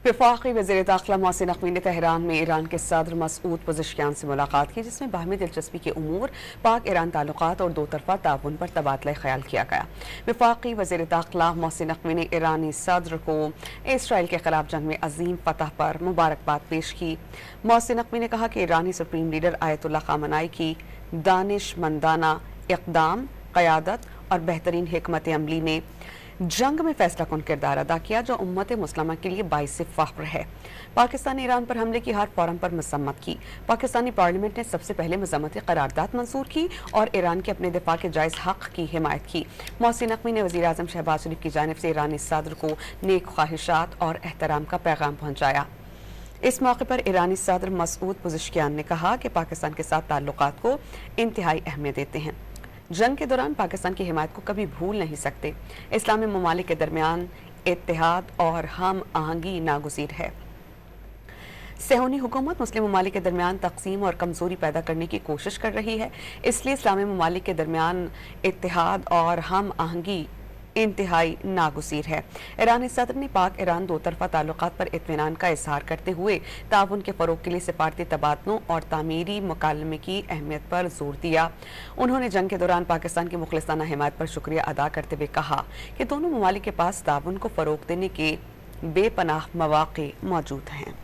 वफाकी वज़ीर दाखिला मोहसिन नकवी ने तेहरान में ईरान के सदर मसूद पज़ेश्कियान से मुलाकात की, जिसमें बाहमी दिलचस्पी के उमूर, पाक ईरान ताल्लुकात और दो तरफ़ा ताउन पर तबादला ख्याल किया गया। वफाकी वज़ीर दाखिला मोहसिन नकवी ने ईरानी सदर को इसराइल के खिलाफ जंग में अजीम फतह पर मुबारकबाद पेश की। मोहसिन नकवी ने कहा कि ईरानी सुप्रीम लीडर आयतुल्लाह खामनाई की दानिशमंदाना इक़दाम, क़यादत और बेहतरीन हिकमत अमली ने जंग में फैसला कुन किरदार अदा किया, जो उम्मत मुस्लिमा के लिए बाइस फ़ख्र है। पाकिस्तान ने ईरान पर हमले की हर फोरम पर मजम्मत की। पाकिस्तानी पार्लियामेंट ने सबसे पहले मजम्मती करारदाद मंजूर की और ईरान के अपने दिफा के जायज़ हक की हिमायत की। मोहसिन नकवी ने वज़ीर आज़म शहबाज शरीफ की जानिब से ईरानी सदर को नेक ख्वाहिशात और एहतराम का पैगाम पहुँचाया। इस मौके पर ईरानी सदर मसूद पज़ेश्कियान ने कहा कि पाकिस्तान के साथ ताल्लुकात को इंतहाई अहमियत देते हैं। जंग के दौरान पाकिस्तान की हिमायत को कभी भूल नहीं सकते। इस्लामी ममालिक के दरमियान इत्तेहाद और हम आहंगी नागुज़ीर है। सेहूनी हुकूमत मुस्लिम ममालिक के दरमियान तकसीम और कमज़ोरी पैदा करने की कोशिश कर रही है, इसलिए इस्लामी ममालिक के दरमियान इत्तेहाद और हम आहंगी इंतहाई नागुज़ीर है। ईरानी सदर ने पाक ईरान दो तरफ़ा ताल्लुकात पर इत्मीनान का इजहार करते हुए ताउन के फ़रोग़ के लिए सिफारती तबादलों और तामीरी मुकालमे की अहमियत पर जोर दिया। उन्होंने जंग के दौरान पाकिस्तान की मुखलिसाना हिमायत पर शुक्रिया अदा करते हुए कहा कि दोनों ममालिक के पास ताउन को फ़रोग़ देने के बेपनाह मौक़े मौजूद हैं।